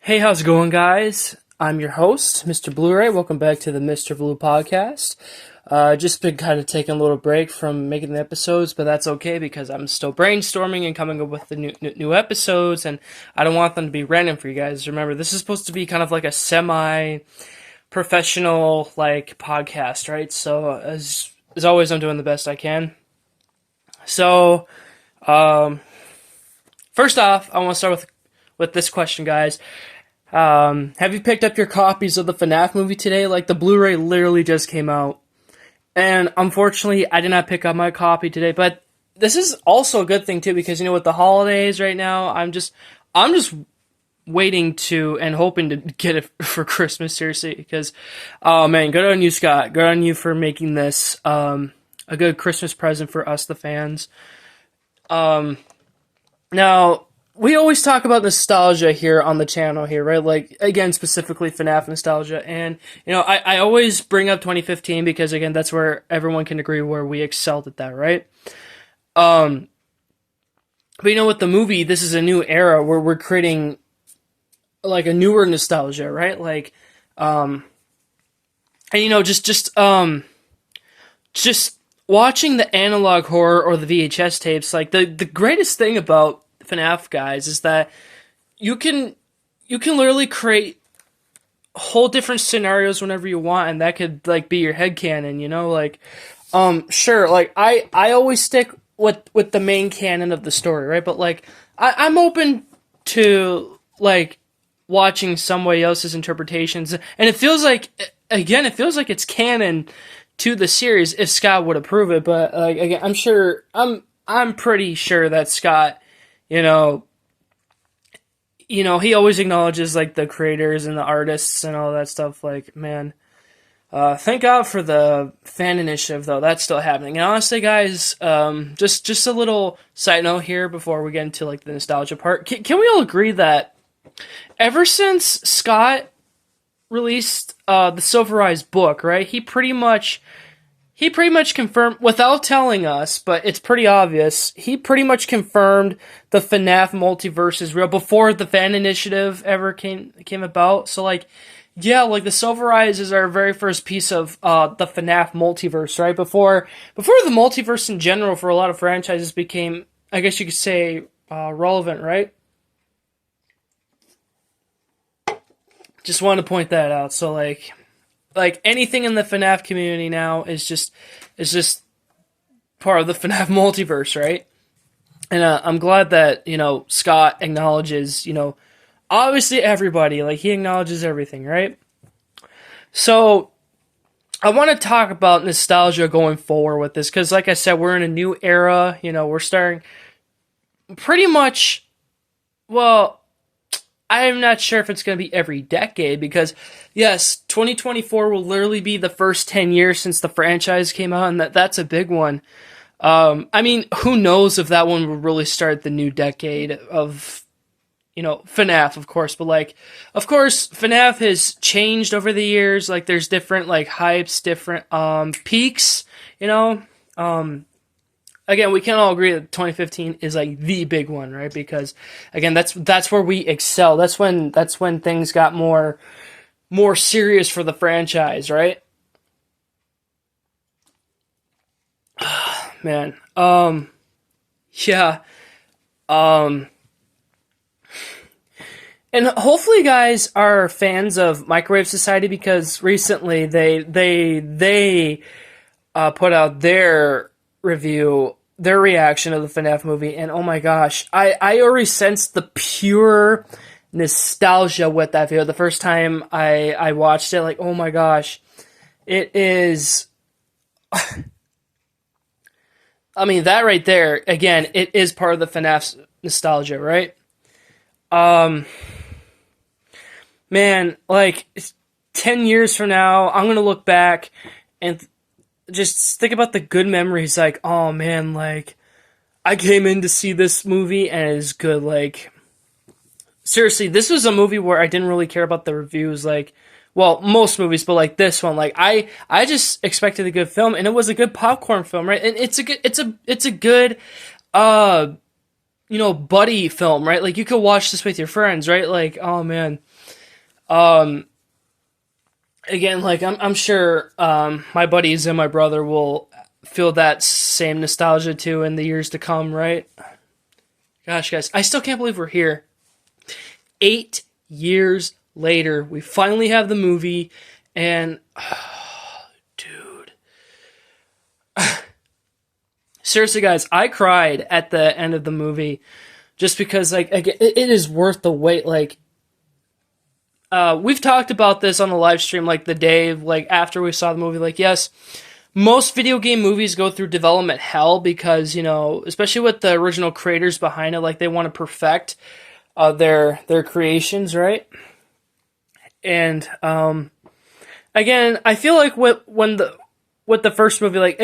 Hey, how's it going, guys? I'm your host, Mr. Blu-ray. Welcome back to the Mr. Blue podcast. Just been kind of taking a little break from making the episodes, but that's okay because I'm still brainstorming and coming up with the new episodes, and I don't want them to be random for you guys. Remember, this is supposed to be kind of like a semi-professional like podcast, right? So as always, I'm doing the best I can. So, first off, I want to start with this question, guys. Have you picked up your copies of the FNAF movie today? Like, the Blu-ray literally just came out. And unfortunately, I did not pick up my copy today, but this is also a good thing too, because with the holidays right now, I'm just waiting to and hoping to get it for Christmas, seriously, because, oh man, good on you, Scott. Good on you for making this, a good Christmas present for us, the fans. Now, we always talk about nostalgia here on the channel here, right? Like, again, specifically FNAF nostalgia. And, I always bring up 2015 because, again, that's where everyone can agree where we excelled at that, right? But with the movie, this is a new era where we're creating, like, a newer nostalgia, right? Like, and, just watching the analog horror or the VHS tapes, like, the greatest thing about FNAF, guys, is that you can literally create whole different scenarios whenever you want, and that could like be your headcanon, sure, like I always stick with the main canon of the story, right? But like I'm open to like watching somebody else's interpretations, and it feels like it's canon to the series if Scott would approve it. But again, I'm pretty sure that Scott, he always acknowledges like the creators and the artists and all that stuff. Like, man, thank God for the fan initiative, though. That's still happening. And honestly, guys, just a little side note here before we get into like the nostalgia part. Can we all agree that ever since Scott released the Silver Eyes book, right? He pretty much confirmed, without telling us, but it's pretty obvious, he pretty much confirmed the FNAF multiverse is real before the fan initiative ever came about. So, like, yeah, like, the Silver Eyes is our very first piece of the FNAF multiverse, right? Before the multiverse in general for a lot of franchises became, I guess you could say, relevant, right? Just wanted to point that out. So, like anything in the FNAF community now is just part of the FNAF multiverse, right? And I'm glad that Scott acknowledges obviously everybody, like he acknowledges everything, right? So I want to talk about nostalgia going forward with this because, like I said, we're in a new era. We're starting pretty much. Well, I'm not sure if it's going to be every decade because, yes, 2024 will literally be the first 10 years since the franchise came out, and that's a big one. I mean, who knows if that one will really start the new decade of, FNAF, of course. But, like, of course, FNAF has changed over the years. Like, there's different, like, hypes, different peaks, Again, we can all agree that 2015 is like the big one, right? Because again, that's where we excel. That's when things got more serious for the franchise, right? Man, yeah, and hopefully, you guys are fans of Microwave Society because recently they put out their review, their reaction of the FNAF movie, and oh my gosh, I already sensed the pure nostalgia with that video. The first time I watched it, like, oh my gosh, it is, I mean, that right there, again, it is part of the FNAF nostalgia, right? Man, like, 10 years from now, I'm gonna look back and just think about the good memories, like, oh man, like, I came in to see this movie and it is good, like, seriously, this was a movie where I didn't really care about the reviews, like, well, most movies, but like this one, like, I just expected a good film, and it was a good popcorn film, right? And it's a good, buddy film, right? Like, you could watch this with your friends, right? Like, oh man. Um, Again, like, I'm sure my buddies and my brother will feel that same nostalgia too in the years to come, right? Gosh, guys, I still can't believe we're here. 8 years later, we finally have the movie, and dude, seriously, guys, I cried at the end of the movie just because, like, again, it is worth the wait. Like, we've talked about this on the live stream, like the day, like after we saw the movie. Like, yes, most video game movies go through development hell because, especially with the original creators behind it, like they want to perfect their creations, right? And again, I feel like with the first movie, like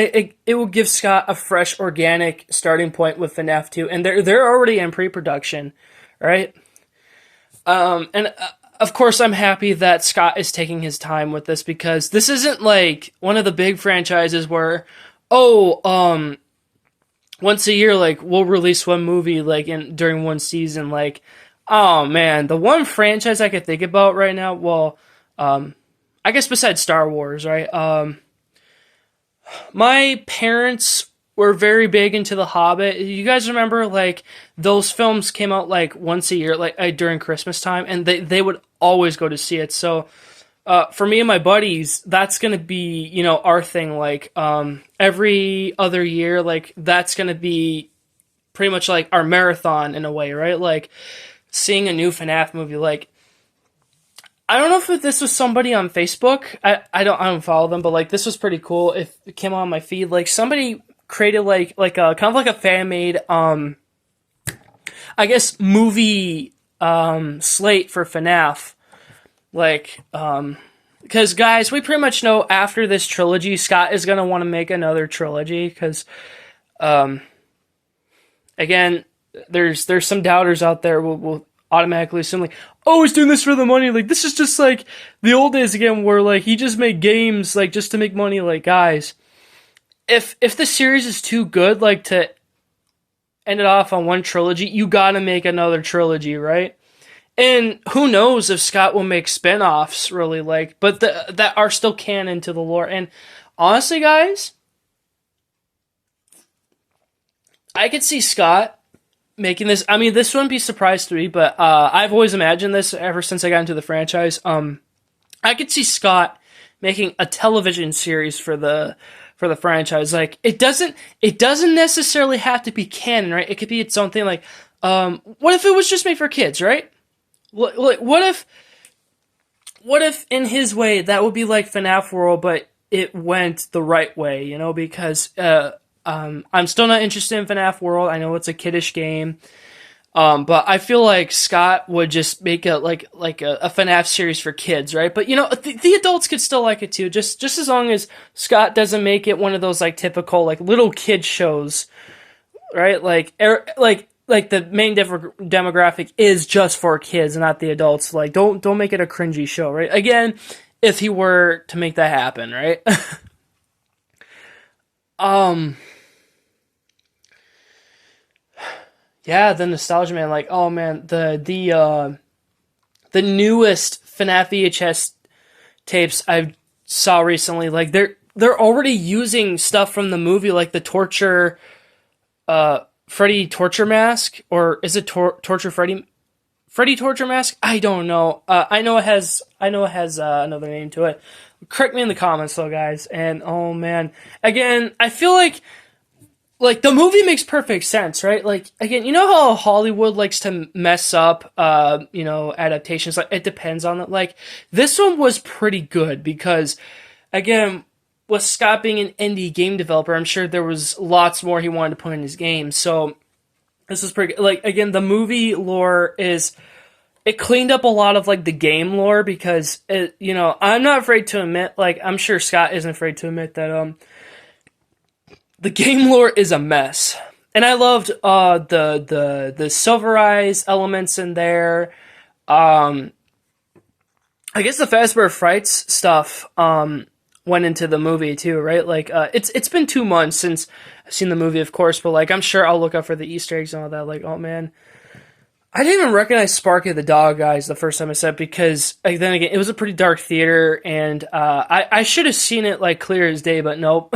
it will give Scott a fresh, organic starting point with FNAF 2, and they're already in pre-production, right? And of course, I'm happy that Scott is taking his time with this because this isn't like one of the big franchises where, once a year, like we'll release one movie like during one season. Like, oh man, the one franchise I could think about right now, well, I guess besides Star Wars, right? My parents were very big into The Hobbit. You guys remember, like, those films came out, like, once a year, like, during Christmas time, and they would always go to see it. So, for me and my buddies, that's gonna be, our thing, like, every other year, like, that's gonna be pretty much, like, our marathon in a way, right? Like, seeing a new FNAF movie, like, I don't know if this was somebody on Facebook. I don't follow them, but, like, this was pretty cool. If it came on my feed, like, somebody created like a kind of like a fan made I guess movie slate for FNAF, like because guys, we pretty much know after this trilogy Scott is going to want to make another trilogy because again, there's some doubters out there will automatically assume like, oh, he's doing this for the money. Like, this is just like the old days again where like he just made games like just to make money. Like, guys, if the series is too good, like, to end it off on one trilogy, you gotta make another trilogy, right? And who knows if Scott will make spin-offs, really, like, but that are still canon to the lore. And honestly, guys, I could see Scott making this. I mean, this wouldn't be a surprise to me, but I've always imagined this ever since I got into the franchise. I could see Scott making a television series for the franchise. Like, it doesn't necessarily have to be canon, right? It could be its own thing. Like, what if it was just made for kids, right? Like, what if in his way that would be like FNAF World, but it went the right way, because I'm still not interested in FNAF World. I know it's a kiddish game. But I feel like Scott would just make a FNAF series for kids, right? But the adults could still like it too, just as long as Scott doesn't make it one of those like typical like little kid shows, right? Like the main demographic is just for kids and not the adults. Like, don't make it a cringy show, right? Again, if he were to make that happen, right? Yeah, the nostalgia, man. Like, oh man, the newest FNAF VHS tapes I saw recently, like they're already using stuff from the movie, like the torture, Freddy torture mask, or is it torture Freddy torture mask? I don't know. I know it has another name to it. Correct me in the comments, though, guys. And oh man, again, I feel like the movie makes perfect sense, right? Like, again, you know how Hollywood likes to mess up, adaptations? Like, it depends on it. Like, this one was pretty good because, again, with Scott being an indie game developer, I'm sure there was lots more he wanted to put in his game. So, this is pretty good. Like, again, the movie lore it cleaned up a lot of, like, the game lore because, I'm not afraid to admit, like, I'm sure Scott isn't afraid to admit that, the game lore is a mess, and I loved the Silver Eyes elements in there. I guess the Fazbear Frights stuff went into the movie too, right? Like, it's been 2 months since I've seen the movie, of course, but like, I'm sure I'll look up for the Easter eggs and all that. Like, oh man, I didn't even recognize Sparky the dog, guys, the first time I saw it because, like, then again, it was a pretty dark theater, and I should have seen it like clear as day, but nope.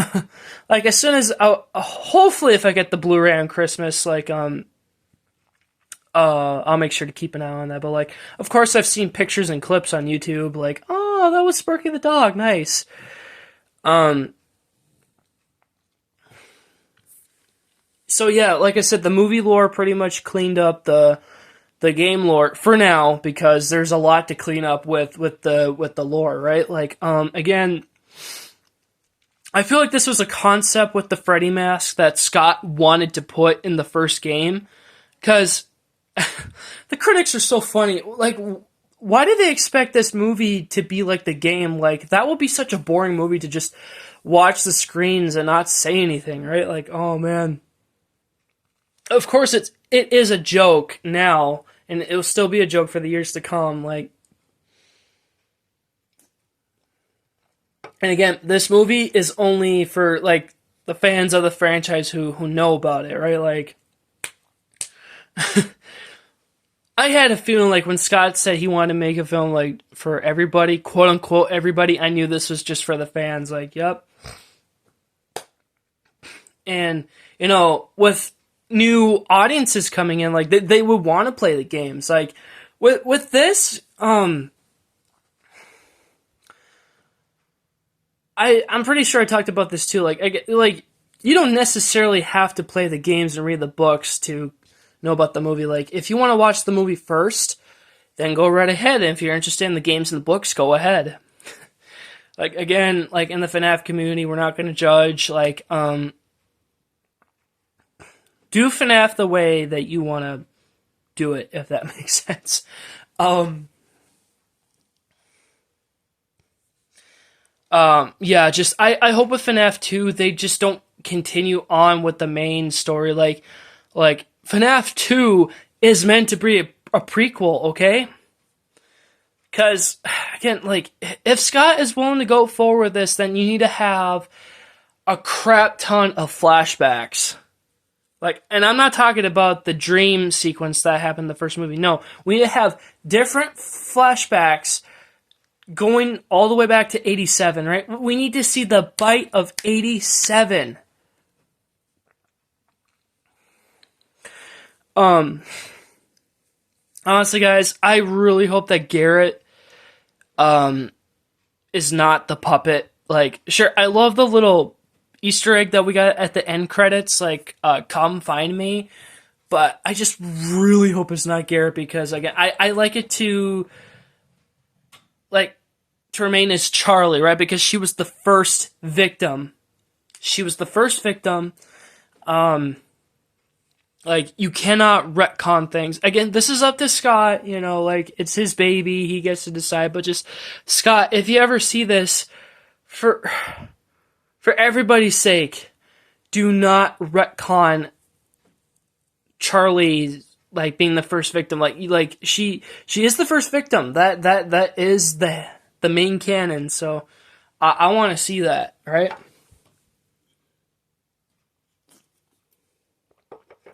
Like, as soon as hopefully, if I get the Blu-ray on Christmas, like, I'll make sure to keep an eye on that. But like, of course, I've seen pictures and clips on YouTube. Like, oh, that was Sparky the dog, nice. So yeah, like I said, the movie lore pretty much cleaned up the game lore for now because there's a lot to clean up with the lore, right? Like, again, I feel like this was a concept with the Freddy mask that Scott wanted to put in the first game because the critics are so funny. Like, why do they expect this movie to be like the game? Like, that would be such a boring movie to just watch the screens and not say anything, right? Like, oh man. Of course, it is a joke now, and it will still be a joke for the years to come. Like, and again, this movie is only for like the fans of the franchise who know about it, right? Like, I had a feeling like when Scott said he wanted to make a film like for everybody, quote unquote everybody, I knew this was just for the fans. Like, yep. And you know, with new audiences coming in, like they would want to play the games. Like with this, I'm pretty sure I talked about this too. Like you don't necessarily have to play the games and read the books to know about the movie. Like, if you want to watch the movie first, then go right ahead. And if you're interested in the games and the books, go ahead. Like, again, like in the FNAF community, we're not going to judge. Like, do FNAF the way that you want to do it, if that makes sense. Yeah, just I hope with FNAF 2 they just don't continue on with the main story. Like FNAF 2 is meant to be a prequel, okay? Because again, like, if Scott is willing to go forward with this, then you need to have a crap ton of flashbacks. Like, and I'm not talking about the dream sequence that happened in the first movie. No, we need to have different flashbacks going all the way back to 87, right? We need to see the bite of 87. Honestly, guys, I really hope that Garrett, is not the puppet. Like, sure, I love the little Easter egg that we got at the end credits, like, come find me, but I just really hope it's not Garrett, because, again, I like it to, like, to remain as Charlie, right? Because she was the first victim. Like, you cannot retcon things. Again, this is up to Scott, you know, like, it's his baby, he gets to decide, but just, Scott, if you ever see this, for everybody's sake, do not retcon Charlie, like, being the first victim. Like she is the first victim. That is the main canon, so I want to see that, right?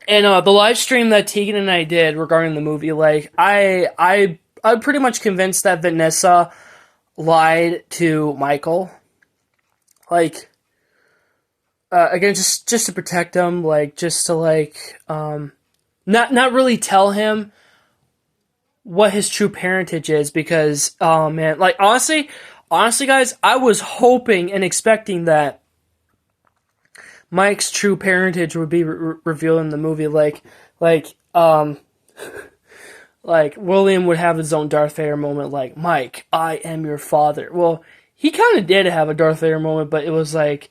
And the live stream that Tegan and I did regarding the movie, like, I'm pretty much convinced that Vanessa lied to Michael. Like, again, just to protect him, like, just to, like, not really tell him what his true parentage is, because, oh man, like, honestly, guys, I was hoping and expecting that Mike's true parentage would be revealed in the movie, like William would have his own Darth Vader moment, like, Mike, I am your father. Well, he kind of did have a Darth Vader moment, but it was like,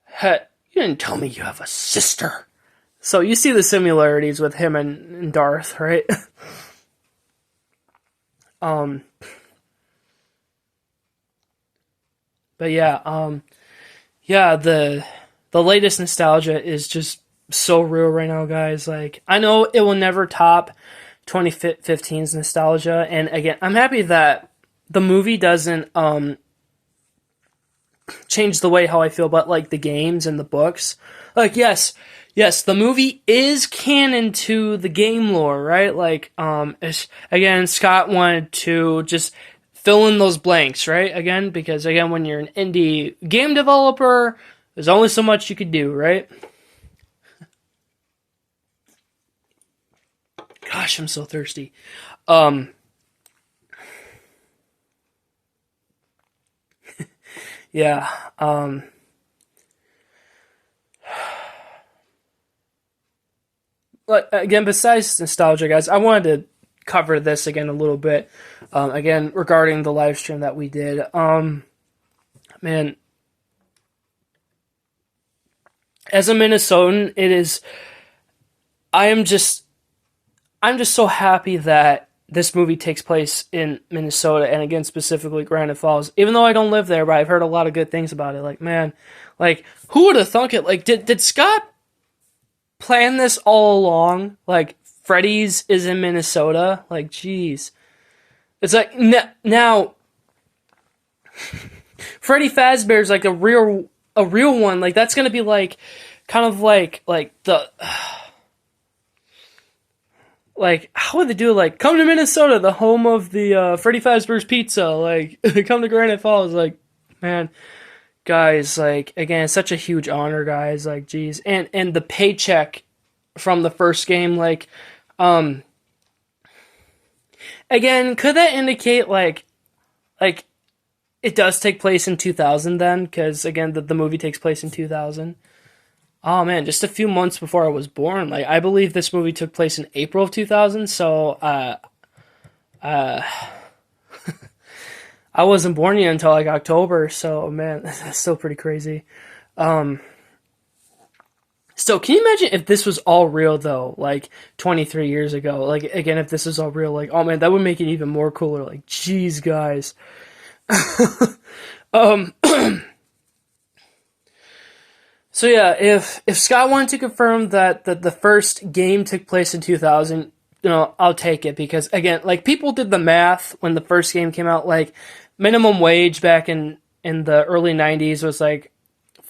hey, you didn't tell me you have a sister. So you see the similarities with him and Darth, right? But yeah, the latest nostalgia is just so real right now, guys. Like, I know it will never top 2015's nostalgia, and again, I'm happy that the movie doesn't changed the way how I feel about like the games and the books. Like yes, the movie is canon to the game lore, right? Like again, Scott wanted to just fill in those blanks, right? Again, because again, when you're an indie game developer, there's only so much you could do, right? Gosh, I'm so thirsty. Yeah. But again, besides nostalgia, guys, I wanted to cover this again a little bit. Again, regarding the live stream that we did. Man, as a Minnesotan, it is. I am just. I'm just so happy that this movie takes place in Minnesota, and again, specifically Granite Falls. Even though I don't live there, but I've heard a lot of good things about it. Like, man, like who would have thunk it? Like, did Scott plan this all along? Like, Freddy's is in Minnesota. Like, jeez, it's like now Freddy Fazbear's like a real one. Like, that's gonna be like kind of like the. Like, how would they do it? Like, come to Minnesota, the home of the Freddy Fazbear's Pizza. Like, come to Granite Falls. Like, man, guys, like, again, it's such a huge honor, guys. Like, geez. And the paycheck from the first game, like, again, could that indicate, like, it does take place in 2000 then? Because, again, the movie takes place in 2000. Oh man, just a few months before I was born. Like, I believe this movie took place in April of 2000, so I wasn't born yet until like October, so man, that's still pretty crazy. So can you imagine if this was all real though, like 23 years ago? Like, again, if this was all real, like, oh man, that would make it even more cooler. Like, geez, guys. So yeah, if Scott wanted to confirm that the first game took place in 2000, I'll take it, because again, like, people did the math when the first game came out. Like, minimum wage back in the early 90s was like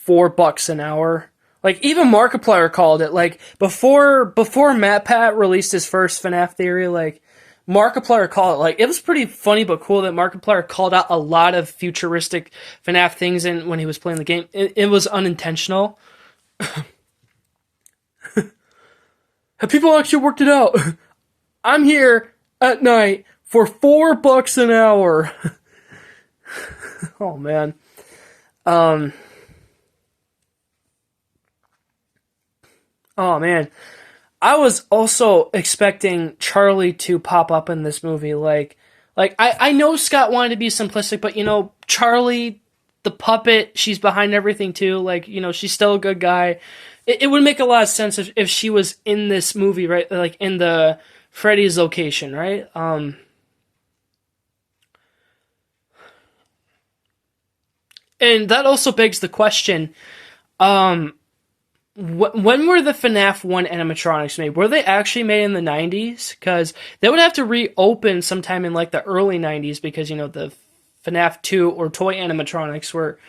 $4 an hour. Like, even Markiplier called it, like, before MatPat released his first FNAF theory, like, Markiplier called it. Like, it was pretty funny but cool that Markiplier called out a lot of futuristic FNAF things when he was playing the game. It was unintentional. Have people actually worked it out? I'm here at night for $4 an hour. Oh man. Oh man. I was also expecting Charlie to pop up in this movie. Like I know Scott wanted to be simplistic, but Charlie, the puppet, she's behind everything too. Like, she's still a good guy. It would make a lot of sense if she was in this movie, right? Like, in the Freddy's location, right? And that also begs the question, when were the FNAF 1 animatronics made? Were they actually made in the 90s? Because they would have to reopen sometime in like the early 90s, because, the FNAF 2 or toy animatronics were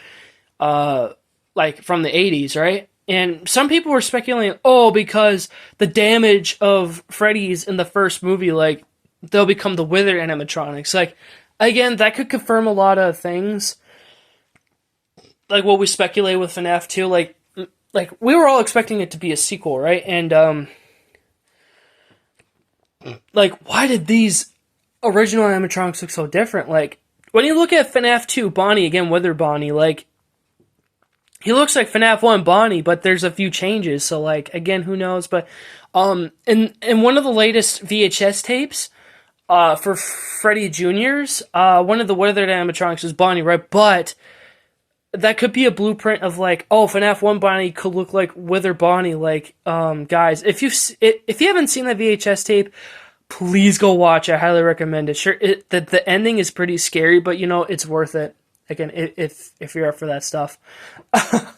like from the 80s, right? And some people were speculating, because the damage of Freddy's in the first movie, like, they'll become the withered animatronics. Like, again, that could confirm a lot of things. Like what we speculate with FNAF 2, like we were all expecting it to be a sequel, right? And like, why did these original animatronics look so different? Like, when you look at FNAF 2, Bonnie, again, Wither Bonnie, like, he looks like FNAF 1 Bonnie, but there's a few changes. So, like, again, who knows? But in one of the latest VHS tapes for Freddy Jr.'s, one of the withered animatronics is Bonnie, right? But that could be a blueprint of, like, FNAF 1 Bonnie could look like Wither Bonnie. Like, guys, if you haven't seen that VHS tape, please go watch it. I highly recommend it. Sure, the ending is pretty scary, but it's worth it. Again, if you're up for that stuff. Yeah,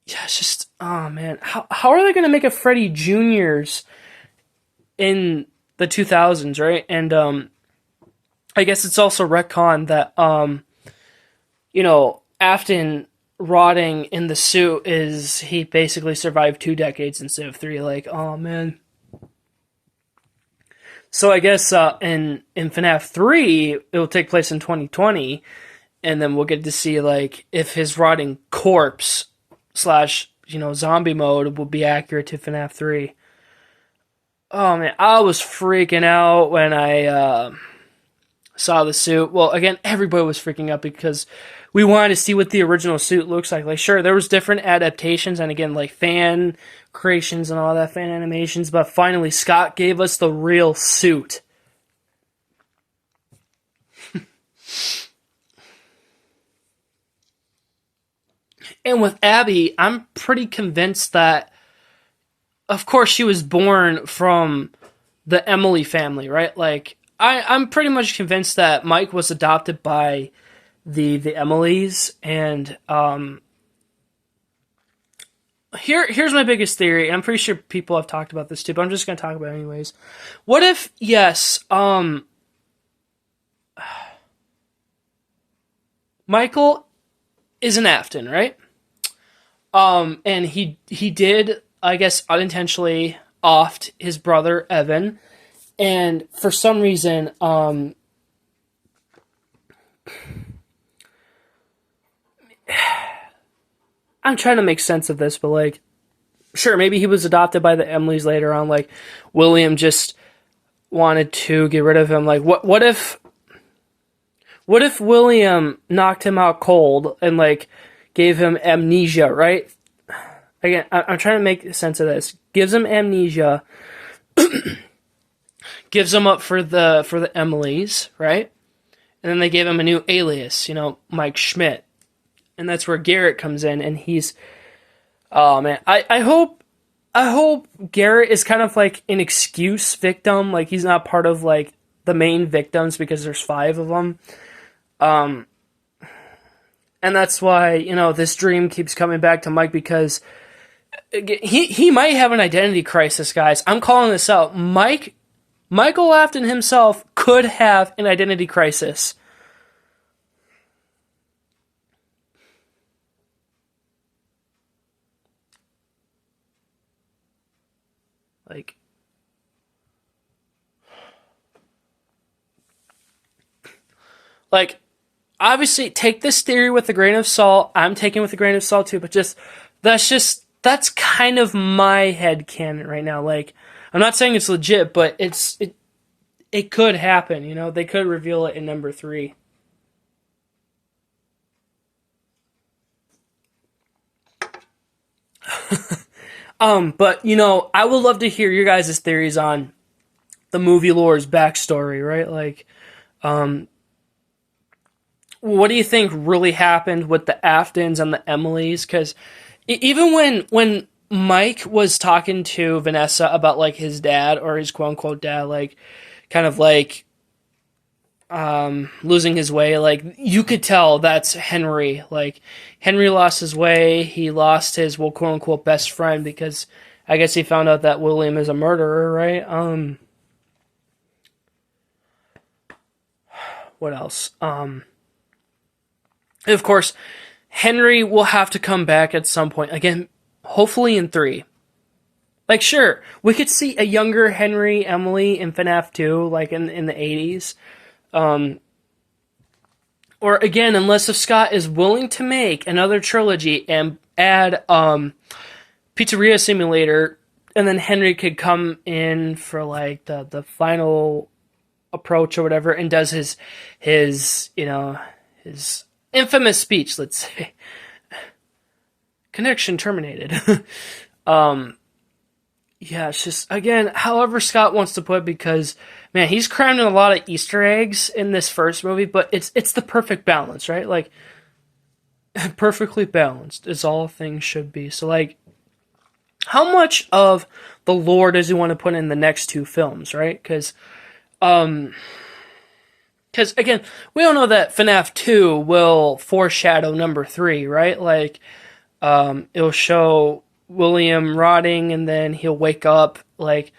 it's just, oh man, how are they gonna make a Freddy Jr.'s in the 2000s, right? And I guess it's also retcon that Afton rotting in the suit is he basically survived 2 decades instead of 3. Like, oh man. So I guess in FNAF 3 it will take place in 2020, and then we'll get to see like if his rotting corpse slash zombie mode will be accurate to FNAF 3. Oh man, I was freaking out when I saw the suit. Well, again, everybody was freaking out because we wanted to see what the original suit looks like. Like, sure, there was different adaptations and again, like fan creations and all that, fan animations, but finally Scott gave us the real suit. And with Abby, I'm pretty convinced that, of course, she was born from the Emily family, right? Like, I'm pretty much convinced that Mike was adopted by the Emilys, and here's my biggest theory, and I'm pretty sure people have talked about this too, but I'm just going to talk about it anyways. What if, yes, Michael is an Afton, right? And he did, I guess, unintentionally offed his brother Evan, and for some reason, I'm trying to make sense of this, but like, sure, maybe he was adopted by the Emilys later on. Like, William just wanted to get rid of him. Like, what if William knocked him out cold and like gave him amnesia, right? Again, I'm trying to make sense of this. Gives him amnesia, gives him up for the Emilys, right? And then they gave him a new alias, Mike Schmidt. And that's where Garrett comes in, and he's, oh man, I hope Garrett is kind of like an excuse victim, like he's not part of like the main victims because there's 5 of them. And that's why, this dream keeps coming back to Mike, because he might have an identity crisis, guys. I'm calling this out. Michael Afton himself could have an identity crisis. Like, obviously, take this theory with a grain of salt. I'm taking it with a grain of salt too, but that's kind of my headcanon right now. Like, I'm not saying it's legit, but it could happen. They could reveal it in number 3. But I would love to hear your guys' theories on the movie lore's backstory, right? Like, what do you think really happened with the Aftons and the Emilys? Because even when Mike was talking to Vanessa about like his dad, or his quote unquote dad, like kind of like losing his way, like you could tell that's Henry. Like, Henry lost his way. He lost his, well, quote unquote best friend, because I guess he found out that William is a murderer, right? What else? Of course, Henry will have to come back at some point. Again, hopefully in 3. Like, sure, we could see a younger Henry, Emily in FNAF 2, like in the 80s. Or again, unless if Scott is willing to make another trilogy and add Pizzeria Simulator, and then Henry could come in for like the final approach or whatever, and does his infamous speech, let's say. Connection terminated. Yeah, it's just, again, however Scott wants to put it, because, man, he's crammed in a lot of Easter eggs in this first movie, but it's the perfect balance, right? Like, perfectly balanced is all things should be. So, like, how much of the lore does he want to put in the next 2 films, right? Because, again, we all know that FNAF 2 will foreshadow number 3, right? Like, it'll show William rotting, and then he'll wake up, like,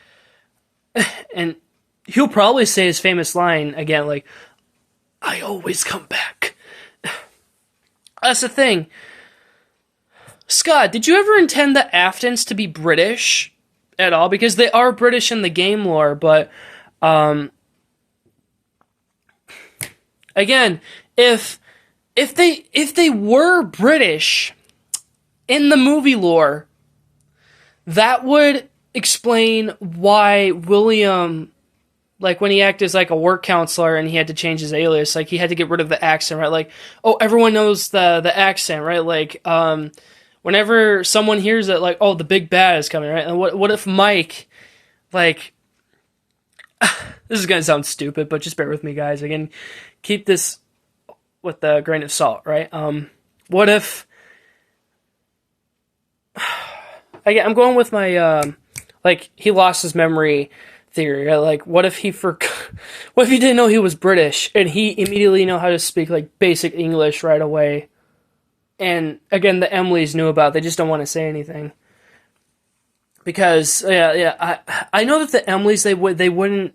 and he'll probably say his famous line again, like, I always come back. That's the thing. Scott, did you ever intend the Aftons to be British at all? Because they are British in the game lore, but again, if they were British in the movie lore, that would explain why William, like when he acted as like a work counselor and he had to change his alias, like he had to get rid of the accent, right? Like, oh, everyone knows the accent, right? Like, whenever someone hears it, like, oh, the big bad is coming, right? And what if Mike, like, this is gonna sound stupid, but just bear with me, guys. Again, keep this with a grain of salt, right? What if, again, I'm going with my, like, he lost his memory theory, right? Like, what if he what if he didn't know he was British, and he immediately know how to speak, like, basic English right away? And, again, the Emilys knew about it, they just don't want to say anything. Because, I know that the Emilys, they wouldn't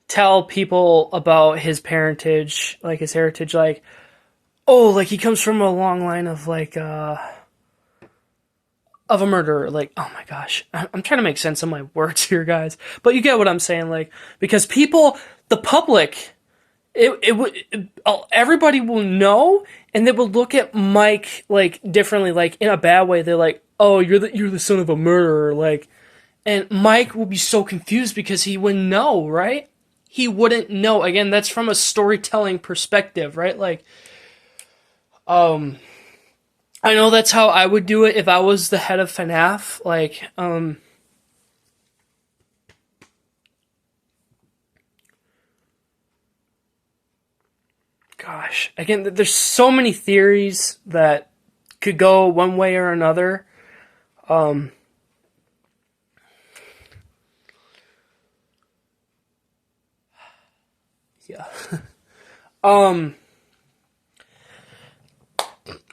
tell people about his parentage, like, his heritage, like, oh, like, he comes from a long line of, like, of a murderer. Like, oh my gosh, I'm trying to make sense of my words here, guys, but you get what I'm saying, like, because people, the public, everybody will know, and they will look at Mike, like, differently, like, in a bad way. They're like, oh, you're the son of a murderer, like, and Mike will be so confused because he wouldn't know, right? He wouldn't know. Again, that's from a storytelling perspective, right? Like, I know that's how I would do it if I was the head of FNAF. Like, gosh, again, there's so many theories that could go one way or another. Yeah.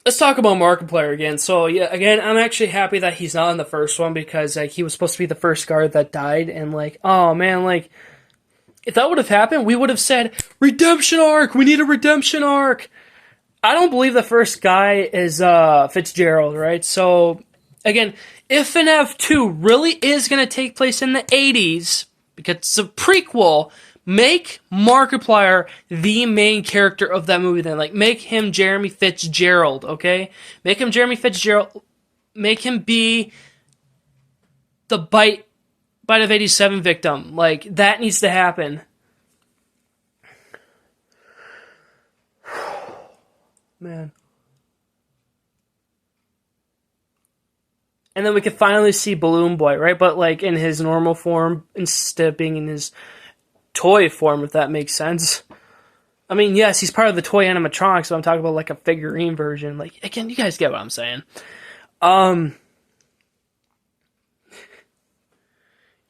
Let's talk about Markiplier again. So, yeah, again, I'm actually happy that he's not in the first one, because, like, he was supposed to be the first guard that died, and, like, oh, man, like, if that would have happened, we would have said, redemption arc! We need a redemption arc! I don't believe the first guy is Fitzgerald, right? So, again, if FNAF 2 really is going to take place in the 80s, because it's a prequel, make Markiplier the main character of that movie then. Like, make him Jeremy Fitzgerald, okay? Make him Jeremy Fitzgerald. Make him be the Bite of 87 victim. Like, that needs to happen. Man. And then we could finally see Balloon Boy, right? But, like, in his normal form instead of being in his toy form, if that makes sense. I mean, yes, he's part of the toy animatronics, so I'm talking about, like, a figurine version. Like, again, you guys get what I'm saying.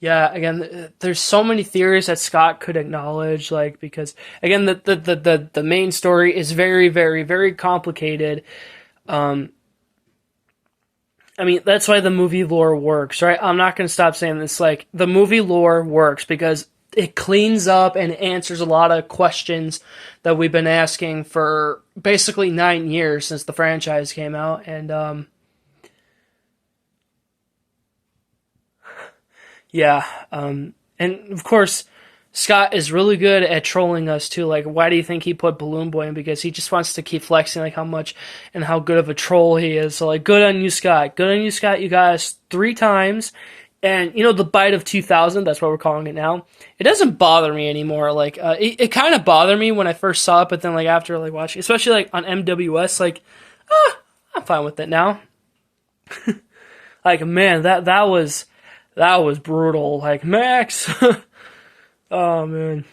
Yeah, again, there's so many theories that Scott could acknowledge, like, because, again, the main story is very, very, very complicated. I mean, that's why the movie lore works, right? I'm not going to stop saying this. Like, the movie lore works because it cleans up and answers a lot of questions that we've been asking for basically 9 years since the franchise came out. And, yeah, and of course, Scott is really good at trolling us too. Like, why do you think he put Balloon Boy in? Because he just wants to keep flexing, like, how much and how good of a troll he is. So, like, good on you, Scott. Good on you, Scott. You got us 3 times. And, you know, the Bite of 2000, that's what we're calling it now. It doesn't bother me anymore. Like, it kind of bothered me when I first saw it, but then, like, after, like, watching, especially, like, on MWS, like, I'm fine with it now. Like, man, that was brutal. Like, Max. Oh, man.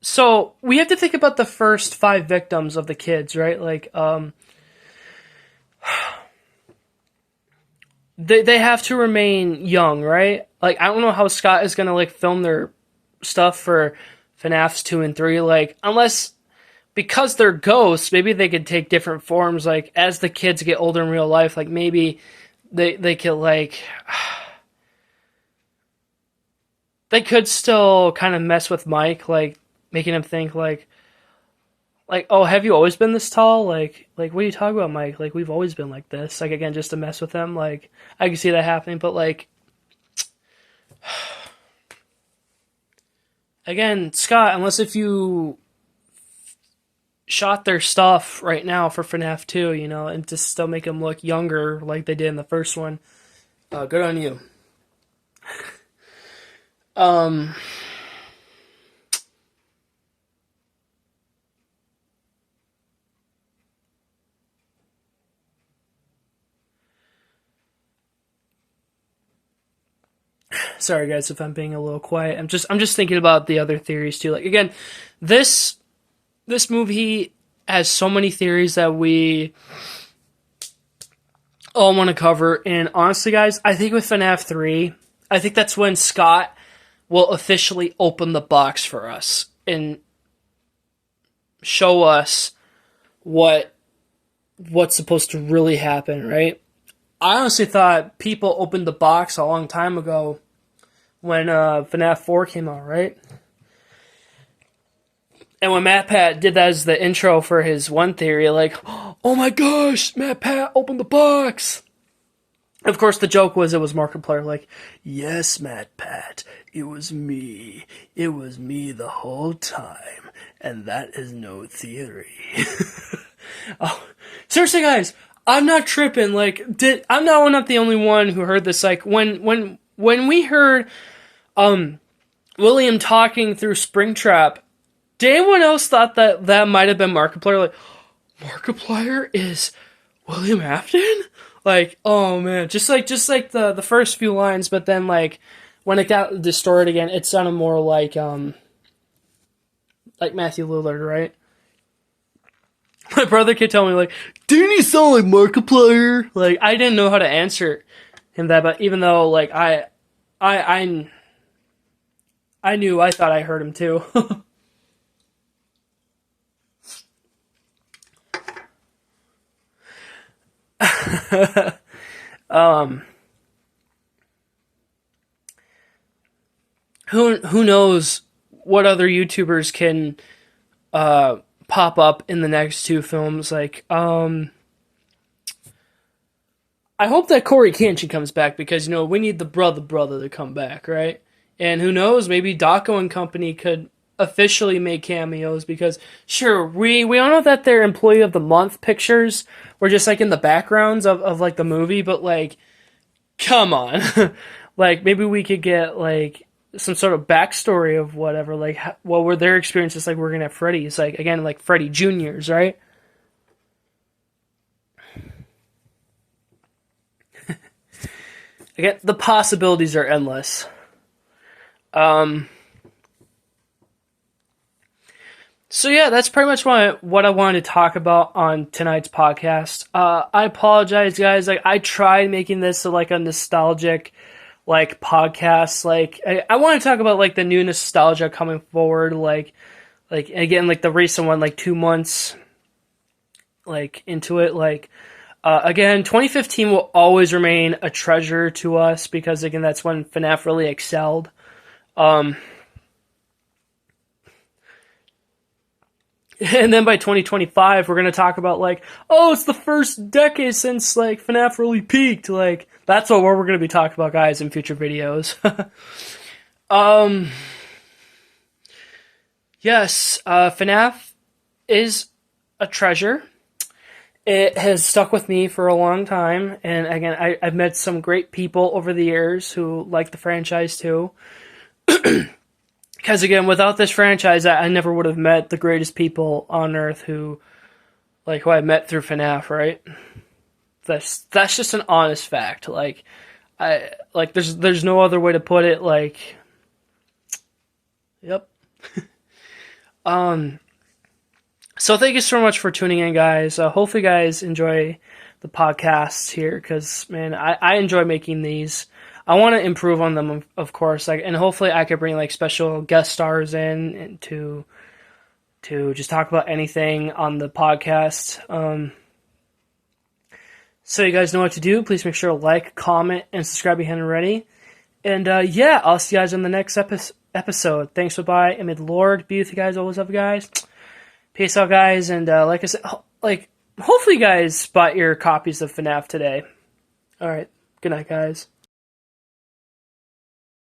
So, we have to think about the first 5 victims of the kids, right? Like, they have to remain young, right? Like, I don't know how Scott is gonna, like, film their stuff for FNAFs 2 and 3, like, unless, because they're ghosts, maybe they could take different forms, like, as the kids get older in real life, like, maybe they could, like, they could still kind of mess with Mike, like making him think like, oh, have you always been this tall? Like, what are you talking about, Mike? Like, we've always been like this. Like, again, just to mess with him. Like, I can see that happening, but like, again, Scott, unless if you shot their stuff right now for FNAF 2, you know, and to still make them look younger like they did in the first one, good on you. Sorry guys if I'm being a little quiet. I'm just thinking about the other theories too. Like again, this movie has so many theories that we all want to cover, and honestly guys, I think with FNAF 3, I think that's when Scott will officially open the box for us and show us what's supposed to really happen, right? I honestly thought people opened the box a long time ago when FNAF 4 came out, right? And when MatPat did that as the intro for his one theory, like, oh my gosh, MatPat opened the box! Of course, the joke was it was Markiplier, like, yes, MatPat, it was me. It was me the whole time, and that is no theory. Oh, seriously, guys, I'm not tripping. Like, I'm not the only one who heard this. Like, when we heard William talking through Springtrap, did anyone else thought that might have been Markiplier? Like, Markiplier is William Afton? Like, oh man, just like the first few lines, but then like when it got distorted again, it sounded more like Matthew Lillard, right? My brother kept telling me, like, didn't he sound like Markiplier? Like, I didn't know how to answer him that, but even though, like, I knew, I thought I heard him too. Who knows what other YouTubers can pop up in the next two films? Like, I hope that Corey Kenshin comes back because, you know, we need the brother to come back, right? And who knows, maybe Daco and company could officially make cameos because, sure, we all know that their Employee of the Month pictures were just, like, in the backgrounds of like, the movie, but, like, come on. Like, maybe we could get, like, some sort of backstory of whatever, like, what were their experiences like working at Freddy's? Like, again, like, Freddy Jr.'s, right? Again, the possibilities are endless. So yeah, that's pretty much what I wanted to talk about on tonight's podcast. I apologize, guys. Like, I tried making this like a nostalgic, like, podcast. Like, I want to talk about like the new nostalgia coming forward. Like again, like the recent one, like 2 months, like into it. Like, again, 2015 will always remain a treasure to us because again, that's when FNAF really excelled. And then by 2025, we're going to talk about, like, oh, it's the first decade since, like, FNAF really peaked. Like, that's what we're going to be talking about, guys, in future videos. Yes, FNAF is a treasure. It has stuck with me for a long time. And again, I've met some great people over the years who like the franchise, too. Because, again, without this franchise, I never would have met the greatest people on Earth who I met through FNAF, right? That's just an honest fact. Like, there's no other way to put it. Like, yep. So thank you so much for tuning in, guys. Hopefully, you guys enjoy the podcasts here, because, man, I enjoy making these. I want to improve on them, of course, like, and hopefully I could bring like special guest stars in and to just talk about anything on the podcast. So you guys know what to do. Please make sure to like, comment, and subscribe if you haven't already. And yeah, I'll see you guys on the next episode. Thanks for bye, and may the Lord be with you guys. Always love you guys. Peace out, guys. And like I said, hopefully you guys bought your copies of FNAF today. All right. Good night, guys.